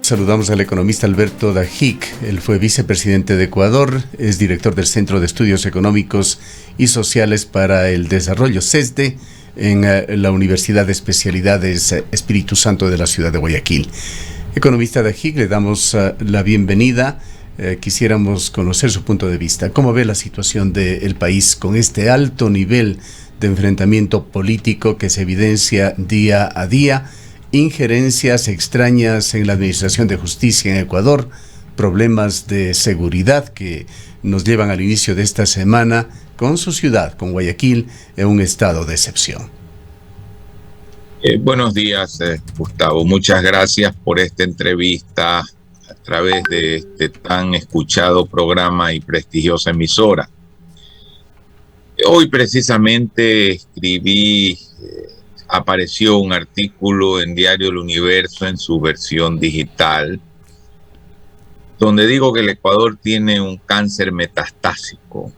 Saludamos al economista Alberto Dajic. Él fue vicepresidente de Ecuador, es director del Centro de Estudios Económicos y Sociales para el Desarrollo, CESDE, en la Universidad de Especialidades Espíritu Santo de la ciudad de Guayaquil. Economista Dajic, le damos la bienvenida. Quisiéramos conocer su punto de vista. ¿Cómo ve la situación del país con este alto nivel de enfrentamiento político que se evidencia día a día? Injerencias extrañas en la administración de justicia en Ecuador, problemas de seguridad que nos llevan al inicio de esta semana con su ciudad, con Guayaquil, en un estado de excepción. Buenos días, Gustavo. Muchas gracias por esta entrevista a través de este tan escuchado programa y prestigiosa emisora. Hoy precisamente apareció un artículo en Diario El Universo en su versión digital, donde digo que el Ecuador tiene un cáncer metastásico.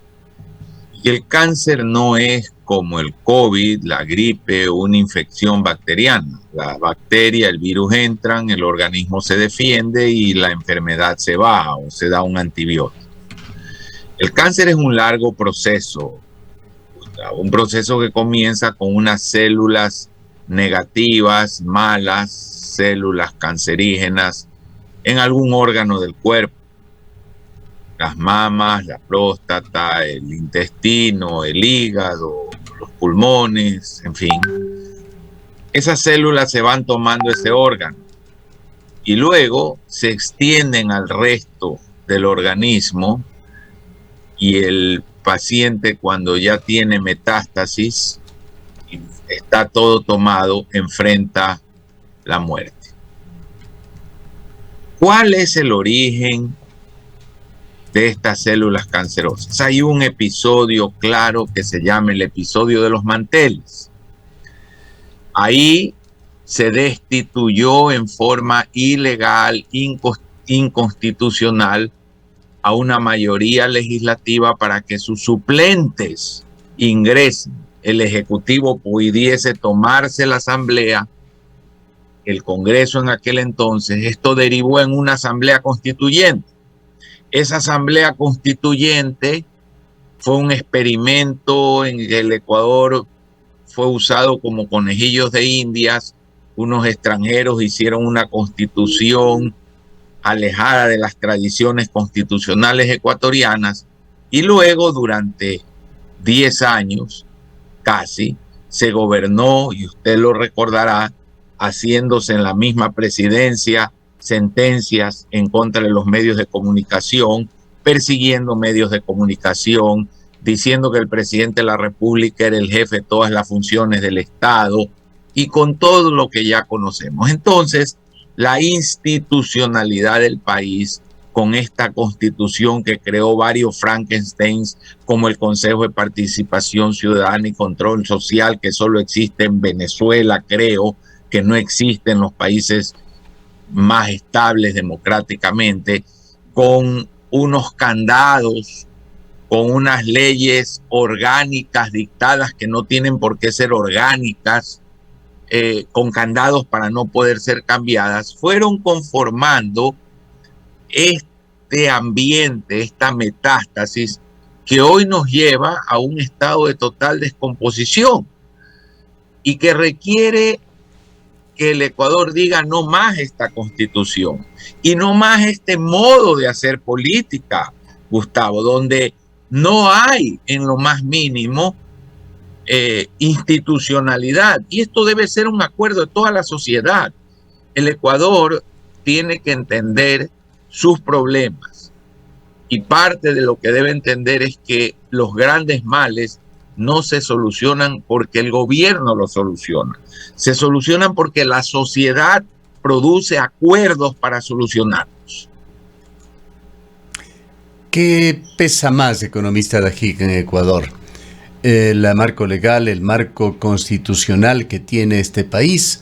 Y el cáncer no es como el COVID, la gripe o una infección bacteriana. La bacteria, el virus entran, el organismo se defiende y la enfermedad se va o se da un antibiótico. El cáncer es un largo proceso. Un proceso que comienza con unas células negativas, malas, células cancerígenas en algún órgano del cuerpo. Las mamas, la próstata, el intestino, el hígado, los pulmones, en fin. Esas células se van tomando ese órgano y luego se extienden al resto del organismo y el paciente, cuando ya tiene metástasis y está todo tomado, enfrenta la muerte. ¿Cuál es el origen de estas células cancerosas? Hay un episodio claro que se llama el episodio de los manteles. Ahí se destituyó en forma ilegal, inconstitucional, a una mayoría legislativa para que sus suplentes ingresen. El Ejecutivo pudiese tomarse la Asamblea, el Congreso en aquel entonces. Esto derivó en una Asamblea Constituyente. Esa Asamblea Constituyente fue un experimento en que el Ecuador fue usado como conejillos de indias. Unos extranjeros hicieron una constitución alejada de las tradiciones constitucionales ecuatorianas y luego durante 10 años casi se gobernó, y usted lo recordará, haciéndose en la misma presidencia sentencias en contra de los medios de comunicación, persiguiendo medios de comunicación, diciendo que el presidente de la República era el jefe de todas las funciones del Estado y con todo lo que ya conocemos. Entonces, la institucionalidad del país, con esta constitución que creó varios Frankensteins, como el Consejo de Participación Ciudadana y Control Social, que solo existe en Venezuela, creo, que no existe en los países más estables democráticamente, con unos candados, con unas leyes orgánicas dictadas que no tienen por qué ser orgánicas, con candados para no poder ser cambiadas, fueron conformando este ambiente, esta metástasis que hoy nos lleva a un estado de total descomposición y que requiere que el Ecuador diga no más esta constitución y no más este modo de hacer política, Gustavo, donde no hay en lo más mínimo institucionalidad, y esto debe ser un acuerdo de toda la sociedad. El Ecuador tiene que entender sus problemas y parte de lo que debe entender es que los grandes males no se solucionan porque el gobierno los soluciona, se solucionan porque la sociedad produce acuerdos para solucionarlos. ¿Qué pesa más, economista Dajic, en Ecuador? ¿El marco legal, el marco constitucional que tiene este país,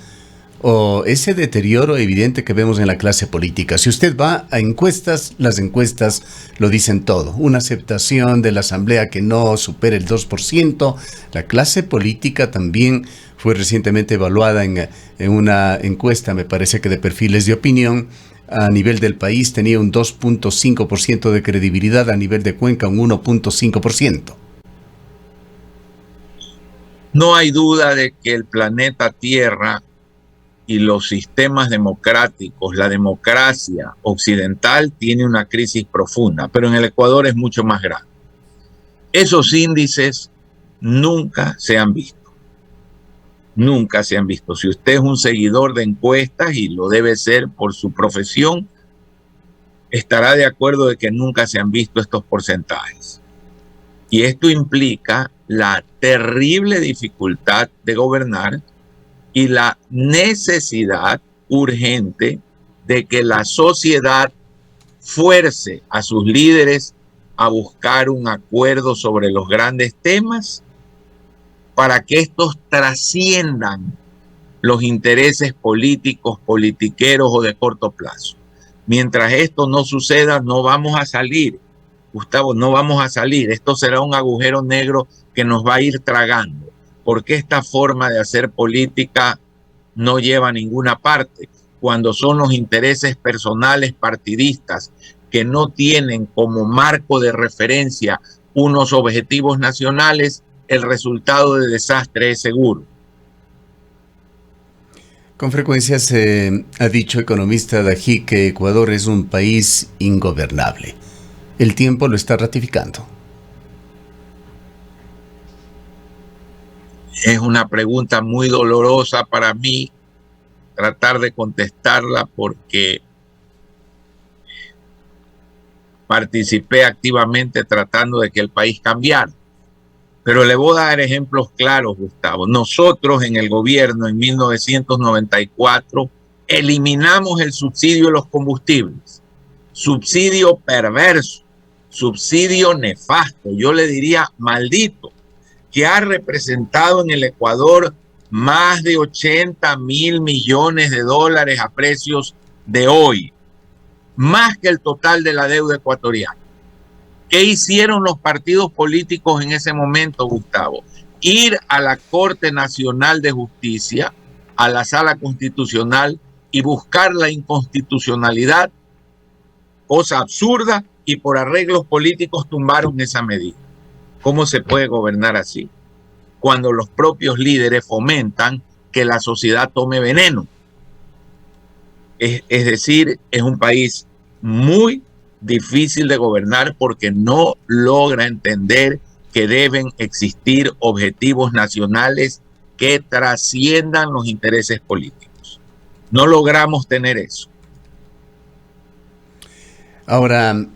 o ese deterioro evidente que vemos en la clase política? Si usted va a encuestas, las encuestas lo dicen todo. Una aceptación de la Asamblea que no supere el 2%. La clase política también fue recientemente evaluada en una encuesta, me parece que de perfiles de opinión, a nivel del país tenía un 2.5% de credibilidad, a nivel de Cuenca un 1.5%. No hay duda de que el planeta Tierra y los sistemas democráticos, la democracia occidental tiene una crisis profunda, pero en el Ecuador es mucho más grande. Esos índices nunca se han visto. Nunca se han visto. Si usted es un seguidor de encuestas, y lo debe ser por su profesión, estará de acuerdo de que nunca se han visto estos porcentajes. Y esto implica la terrible dificultad de gobernar y la necesidad urgente de que la sociedad fuerce a sus líderes a buscar un acuerdo sobre los grandes temas para que estos trasciendan los intereses políticos, politiqueros o de corto plazo. Mientras esto no suceda, no vamos a salir, Gustavo, no vamos a salir. Esto será un agujero negro que nos va a ir tragando, porque esta forma de hacer política no lleva a ninguna parte. Cuando son los intereses personales partidistas que no tienen como marco de referencia unos objetivos nacionales, el resultado de desastre es seguro. Con frecuencia se ha dicho, economista Dají, que Ecuador es un país ingobernable. El tiempo lo está ratificando. Es una pregunta muy dolorosa para mí tratar de contestarla, porque participé activamente tratando de que el país cambiara. Pero le voy a dar ejemplos claros, Gustavo. Nosotros en el gobierno en 1994 eliminamos el subsidio de los combustibles. Subsidio perverso, subsidio nefasto, yo le diría maldito, que ha representado en el Ecuador más de 80.000 millones de dólares a precios de hoy, más que el total de la deuda ecuatoriana. ¿Qué hicieron los partidos políticos en ese momento, Gustavo? Ir a la Corte Nacional de Justicia, a la Sala Constitucional, y buscar la inconstitucionalidad, cosa absurda, y por arreglos políticos tumbaron esa medida. ¿Cómo se puede gobernar así? Cuando los propios líderes fomentan que la sociedad tome veneno. Es decir, es un país muy difícil de gobernar porque no logra entender que deben existir objetivos nacionales que trasciendan los intereses políticos. No logramos tener eso. Ahora,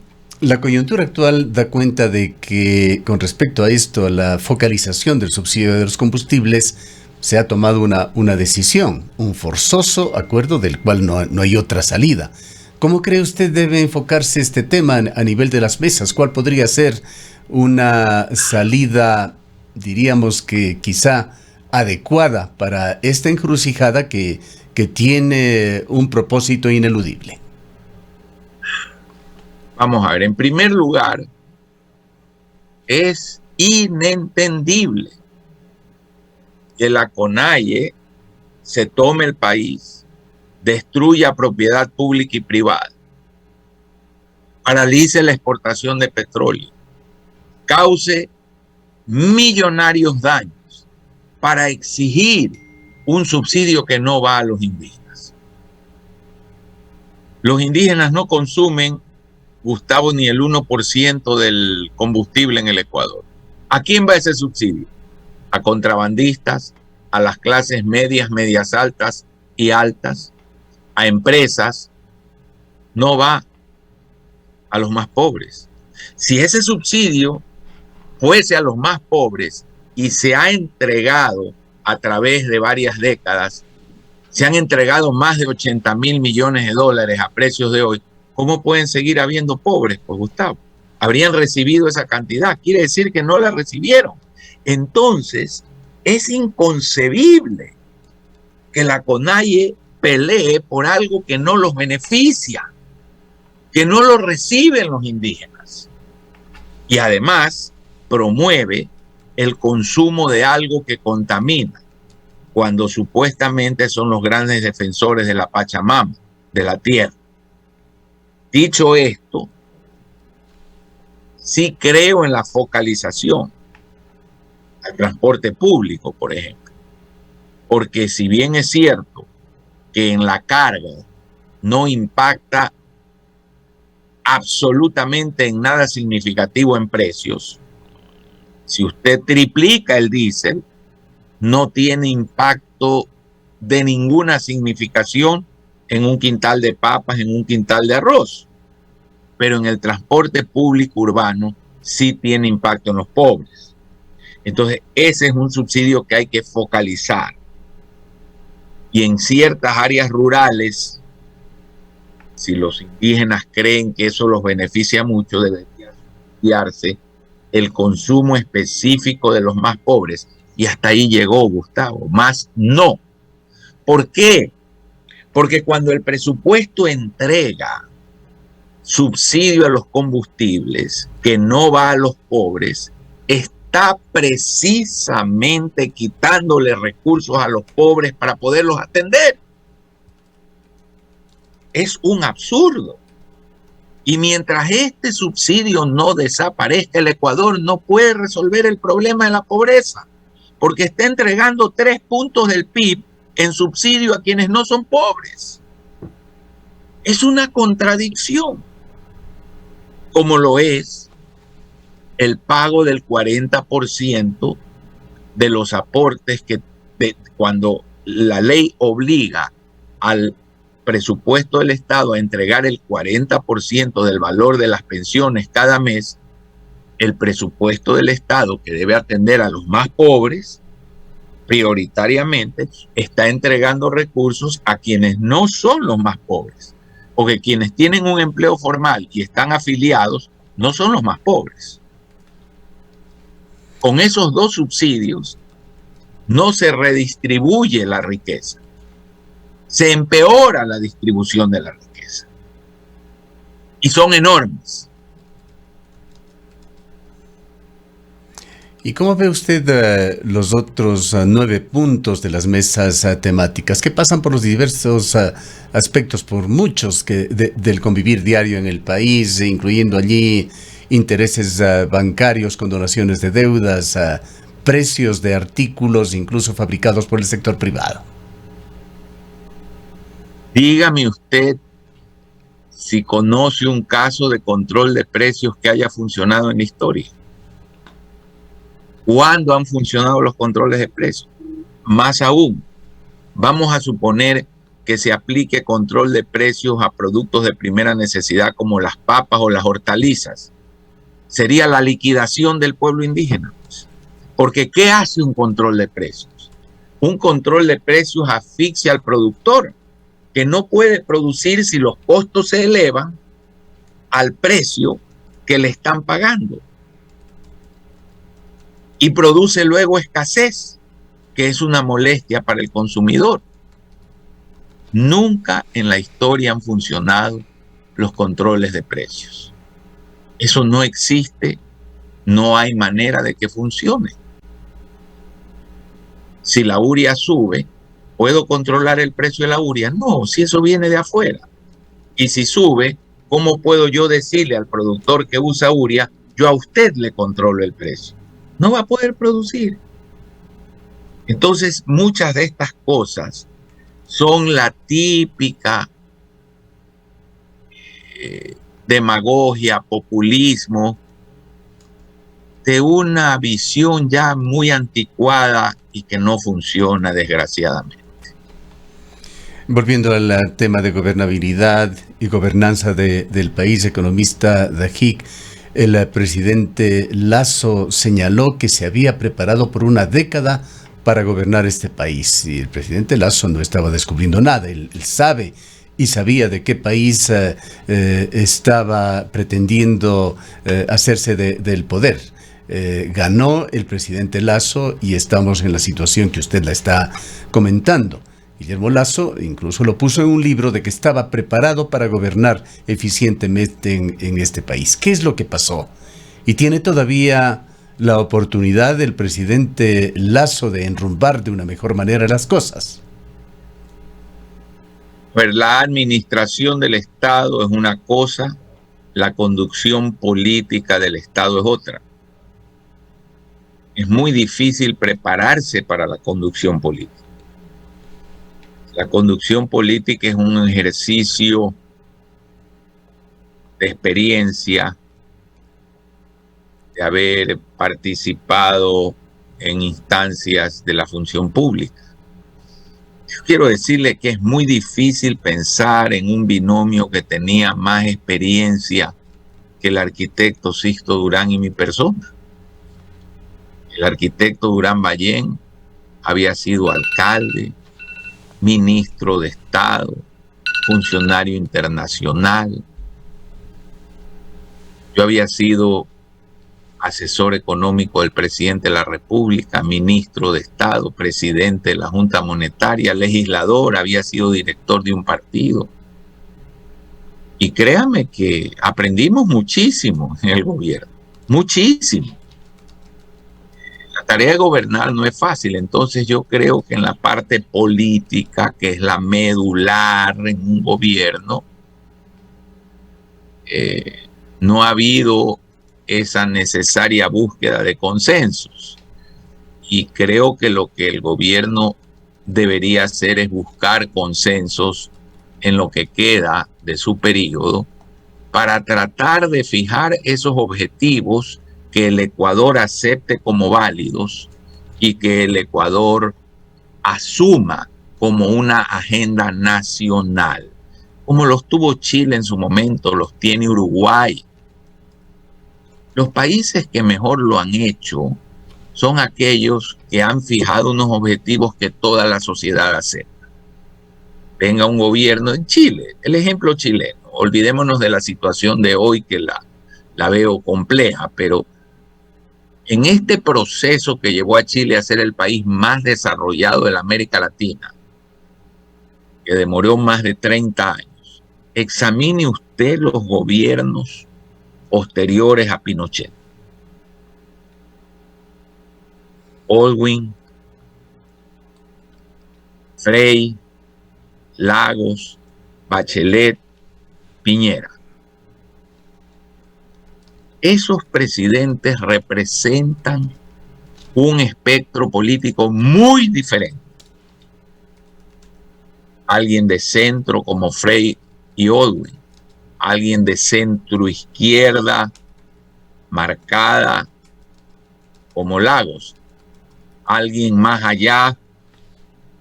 la coyuntura actual da cuenta de que, con respecto a esto, a la focalización del subsidio de los combustibles, se ha tomado una decisión, un forzoso acuerdo del cual no hay otra salida. ¿Cómo cree usted debe enfocarse este tema a nivel de las mesas? ¿Cuál podría ser una salida, diríamos que quizá adecuada para esta encrucijada que tiene un propósito ineludible? Vamos a ver, en primer lugar, es inentendible que la CONAIE se tome el país, destruya propiedad pública y privada, paralice la exportación de petróleo, cause millonarios daños para exigir un subsidio que no va a los indígenas. Los indígenas no consumen, Gustavo, ni el 1% del combustible en el Ecuador. ¿A quién va ese subsidio? A contrabandistas, a las clases medias, medias altas y altas, a empresas. No va a los más pobres. Si ese subsidio fuese a los más pobres y se ha entregado a través de varias décadas, se han entregado más de 80.000 millones de dólares a precios de hoy, ¿cómo pueden seguir habiendo pobres? Pues, Gustavo, habrían recibido esa cantidad. Quiere decir que no la recibieron. Entonces, es inconcebible que la CONAIE pelee por algo que no los beneficia, que no lo reciben los indígenas. Y además promueve el consumo de algo que contamina, cuando supuestamente son los grandes defensores de la Pachamama, de la tierra. Dicho esto, sí creo en la focalización al transporte público, por ejemplo, porque si bien es cierto que en la carga no impacta absolutamente en nada significativo en precios, si usted triplica el diésel, no tiene impacto de ninguna significación en un quintal de papas, en un quintal de arroz. Pero en el transporte público urbano sí tiene impacto en los pobres. Entonces, ese es un subsidio que hay que focalizar. Y en ciertas áreas rurales, si los indígenas creen que eso los beneficia mucho, debería estudiarse el consumo específico de los más pobres. Y hasta ahí llegó, Gustavo, más no. ¿Por qué? Porque cuando el presupuesto entrega subsidio a los combustibles que no va a los pobres, está precisamente quitándole recursos a los pobres para poderlos atender. Es un absurdo. Y mientras este subsidio no desaparezca, el Ecuador no puede resolver el problema de la pobreza, porque está entregando 3 puntos del PIB en subsidio a quienes no son pobres. Es una contradicción, como lo es el pago del 40% de los aportes que cuando la ley obliga al presupuesto del Estado a entregar el 40% del valor de las pensiones cada mes, el presupuesto del Estado, que debe atender a los más pobres, prioritariamente está entregando recursos a quienes no son los más pobres, porque quienes tienen un empleo formal y están afiliados no son los más pobres. Con esos dos subsidios no se redistribuye la riqueza, se empeora la distribución de la riqueza y son enormes. ¿Y cómo ve usted los otros 9 puntos de las mesas temáticas que pasan por los diversos aspectos, por muchos del convivir diario en el país, incluyendo allí intereses bancarios, condonaciones de deudas, precios de artículos incluso fabricados por el sector privado? Dígame usted si conoce un caso de control de precios que haya funcionado en la historia. ¿Cuándo han funcionado los controles de precios? Más aún, vamos a suponer que se aplique control de precios a productos de primera necesidad como las papas o las hortalizas. Sería la liquidación del pueblo indígena. Porque ¿qué hace un control de precios? Un control de precios asfixia al productor, que no puede producir si los costos se elevan al precio que le están pagando. Y produce luego escasez, que es una molestia para el consumidor. Nunca en la historia han funcionado los controles de precios. Eso no existe, no hay manera de que funcione. Si la urea sube, ¿puedo controlar el precio de la urea? No, si eso viene de afuera. Y si sube, ¿cómo puedo yo decirle al productor que usa urea, yo a usted le controlo el precio? No va a poder producir. Entonces, muchas de estas cosas son la típica demagogia, populismo de una visión ya muy anticuada y que no funciona, desgraciadamente. Volviendo al tema de gobernabilidad y gobernanza del país, economista Dajik, el presidente Lasso señaló que se había preparado por una década para gobernar este país. Y el presidente Lasso no estaba descubriendo nada, él sabe y sabía de qué país estaba pretendiendo hacerse del poder. Ganó el presidente Lasso y estamos en la situación que usted la está comentando. Guillermo Lasso incluso lo puso en un libro de que estaba preparado para gobernar eficientemente en este país. ¿Qué es lo que pasó? ¿Y tiene todavía la oportunidad del presidente Lasso de enrumbar de una mejor manera las cosas? Pues la administración del Estado es una cosa, la conducción política del Estado es otra. Es muy difícil prepararse para la conducción política. La conducción política es un ejercicio de experiencia, de haber participado en instancias de la función pública. Yo quiero decirle que es muy difícil pensar en un binomio que tenía más experiencia que el arquitecto Sixto Durán y mi persona. El arquitecto Durán Ballén había sido alcalde, ministro de Estado, funcionario internacional. Yo había sido asesor económico del presidente de la República, ministro de Estado, presidente de la Junta Monetaria, legislador, había sido director de un partido. Y créame que aprendimos muchísimo en el gobierno, muchísimo. La tarea de gobernar no es fácil, entonces yo creo que en la parte política, que es la medular en un gobierno, no ha habido esa necesaria búsqueda de consensos. Y creo que lo que el gobierno debería hacer es buscar consensos en lo que queda de su periodo para tratar de fijar esos objetivos que el Ecuador acepte como válidos y que el Ecuador asuma como una agenda nacional, como los tuvo Chile en su momento, los tiene Uruguay. Los países que mejor lo han hecho son aquellos que han fijado unos objetivos que toda la sociedad acepta. Venga un gobierno en Chile, el ejemplo chileno, olvidémonos de la situación de hoy que la veo compleja, pero en este proceso que llevó a Chile a ser el país más desarrollado de la América Latina, que demoró más de 30 años, examine usted los gobiernos posteriores a Pinochet. Aylwin, Frei, Lagos, Bachelet, Piñera. Esos presidentes representan un espectro político muy diferente. Alguien de centro como Frei y Aylwin, alguien de centro izquierda marcada como Lagos, alguien más allá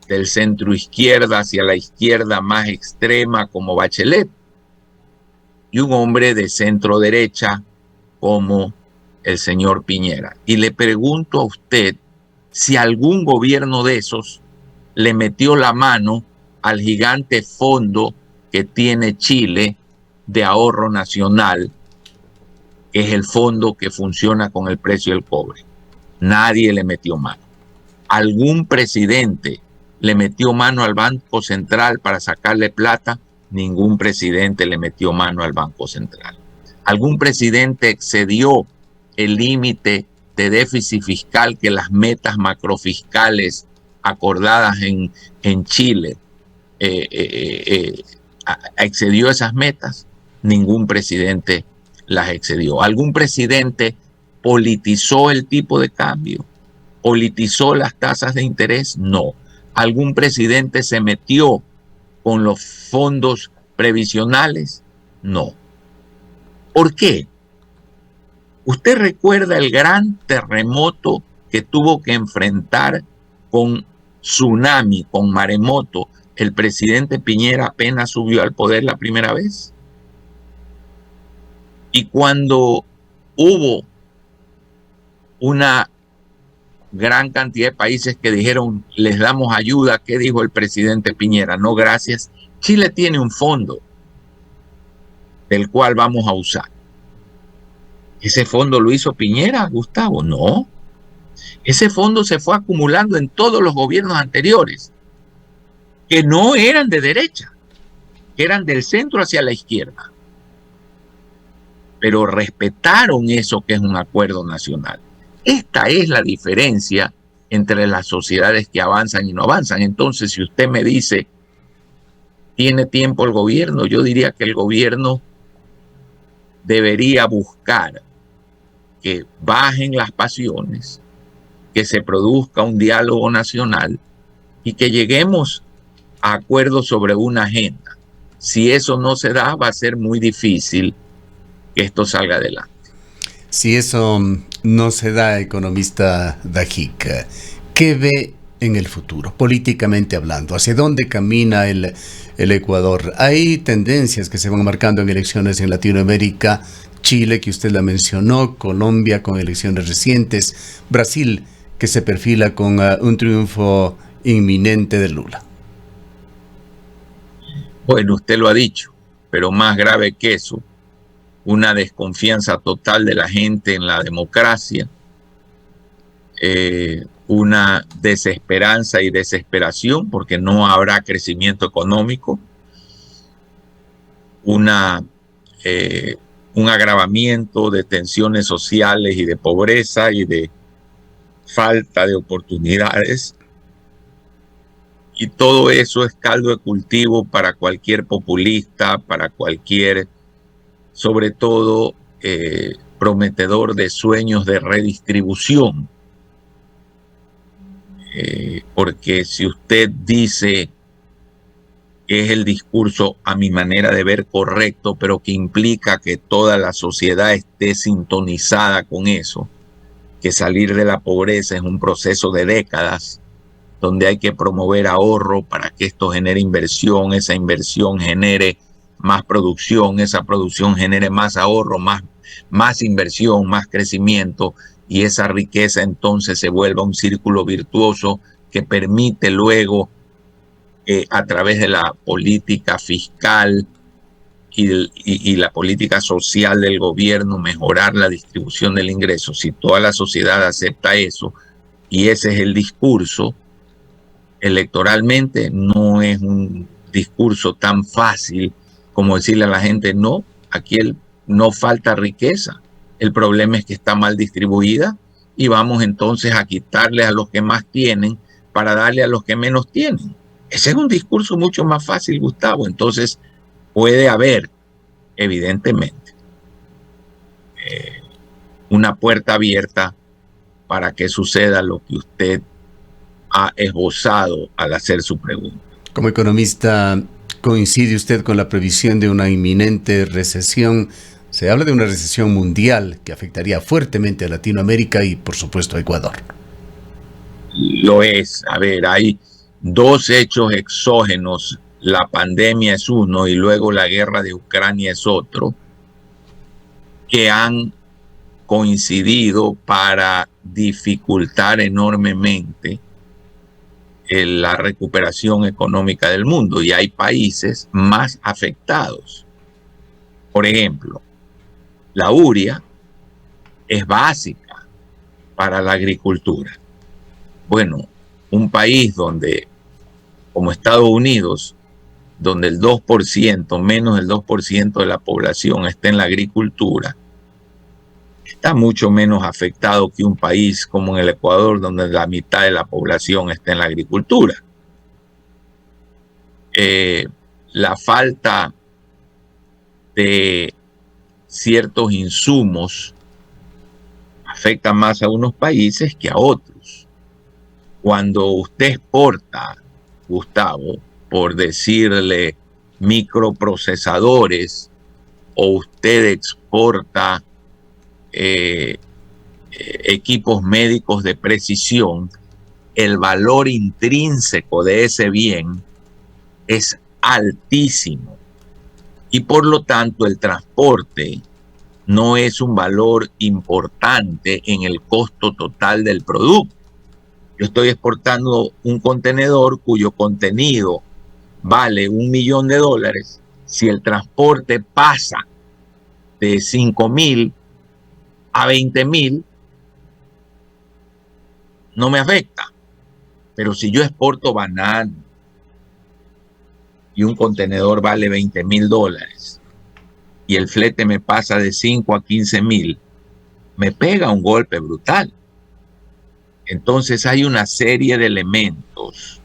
del centro izquierda hacia la izquierda más extrema como Bachelet, y un hombre de centro derecha como el señor Piñera. Y le pregunto a usted si algún gobierno de esos le metió la mano al gigante fondo que tiene Chile de ahorro nacional, que es el fondo que funciona con el precio del cobre. Nadie le metió mano. ¿Algún presidente le metió mano al Banco Central para sacarle plata? Ningún presidente le metió mano al Banco Central. ¿Algún presidente excedió el límite de déficit fiscal que las metas macrofiscales acordadas en Chile excedió esas metas? Ningún presidente las excedió. ¿Algún presidente politizó el tipo de cambio? ¿Politizó las tasas de interés? No. ¿Algún presidente se metió con los fondos previsionales? No. ¿Por qué? ¿Usted recuerda el gran terremoto que tuvo que enfrentar con tsunami, con maremoto, el presidente Piñera apenas subió al poder la primera vez? Y cuando hubo una gran cantidad de países que dijeron, les damos ayuda, ¿qué dijo el presidente Piñera? No, gracias. Chile tiene un fondo del cual vamos a usar. ¿Ese fondo lo hizo Piñera, Gustavo? No. Ese fondo se fue acumulando en todos los gobiernos anteriores, que no eran de derecha, que eran del centro hacia la izquierda. Pero respetaron eso que es un acuerdo nacional. Esta es la diferencia entre las sociedades que avanzan y no avanzan. Entonces, si usted me dice ¿Tiene tiempo el gobierno? Yo diría que el gobierno debería buscar que bajen las pasiones, que se produzca un diálogo nacional y que lleguemos a acuerdos sobre una agenda. Si eso no se da, va a ser muy difícil que esto salga adelante. Si eso no se da, economista Dajik, ¿qué ve en el futuro, políticamente hablando? ¿Hacia dónde camina el Ecuador? Hay tendencias que se van marcando en elecciones en Latinoamérica. Chile, que usted la mencionó, Colombia con elecciones recientes, Brasil, que se perfila con un triunfo inminente de Lula. Bueno, usted lo ha dicho, pero más grave que eso, una desconfianza total de la gente en la democracia, una desesperanza y desesperación porque no habrá crecimiento económico, un agravamiento de tensiones sociales y de pobreza y de falta de oportunidades. Y todo eso es caldo de cultivo para cualquier populista, para cualquier, sobre todo, prometedor de sueños de redistribución. Porque si usted dice que es el discurso, a mi manera de ver, correcto, pero que implica que toda la sociedad esté sintonizada con eso, que salir de la pobreza es un proceso de décadas, donde hay que promover ahorro para que esto genere inversión, esa inversión genere más producción, esa producción genere más ahorro, más inversión, más crecimiento, y esa riqueza entonces se vuelva un círculo virtuoso que permite luego, a través de la política fiscal y la política social del gobierno, mejorar la distribución del ingreso. Si toda la sociedad acepta eso, y ese es el discurso, electoralmente no es un discurso tan fácil como decirle a la gente, no, aquí no falta riqueza, el problema es que está mal distribuida y vamos entonces a quitarle a los que más tienen para darle a los que menos tienen. Ese es un discurso mucho más fácil, Gustavo. Entonces puede haber, evidentemente, una puerta abierta para que suceda lo que usted ha esbozado al hacer su pregunta. Como economista, ¿coincide usted con la previsión de una inminente recesión? Se habla de una recesión mundial que afectaría fuertemente a Latinoamérica y, por supuesto, a Ecuador. Lo es. A ver, hay dos hechos exógenos. La pandemia es uno y luego la guerra de Ucrania es otro, que han coincidido para dificultar enormemente la recuperación económica del mundo, y hay países más afectados. Por ejemplo, la urea es básica para la agricultura. Bueno, un país donde, como Estados Unidos, donde el 2%, menos del 2% de la población está en la agricultura, está mucho menos afectado que un país como en el Ecuador, donde la mitad de la población está en la agricultura. La falta de ciertos insumos afecta más a unos países que a otros. Cuando usted exporta, Gustavo, por decirle microprocesadores, o usted exporta equipos médicos de precisión, el valor intrínseco de ese bien es altísimo y por lo tanto el transporte no es un valor importante en el costo total del producto. Yo estoy exportando un contenedor cuyo contenido vale $1.000.000. Si el transporte pasa de 5.000 a 20.000, no me afecta. Pero si yo exporto banano y un contenedor vale $20.000 y el flete me pasa de 5 a 15.000, me pega un golpe brutal. Entonces hay una serie de elementos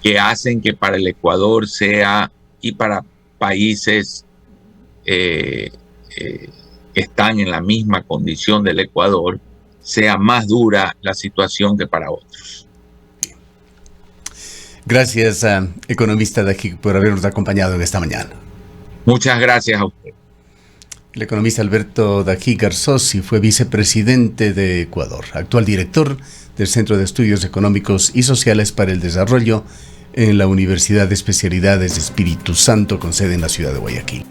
que hacen que para el Ecuador sea, y para países que están en la misma condición del Ecuador, sea más dura la situación que para otros. Gracias, economista Dajik, por habernos acompañado en esta mañana. Muchas gracias a usted. El economista Alberto Dajik Garzosi fue vicepresidente de Ecuador, actual director del Centro de Estudios Económicos y Sociales para el Desarrollo en la Universidad de Especialidades de Espíritu Santo, con sede en la ciudad de Guayaquil.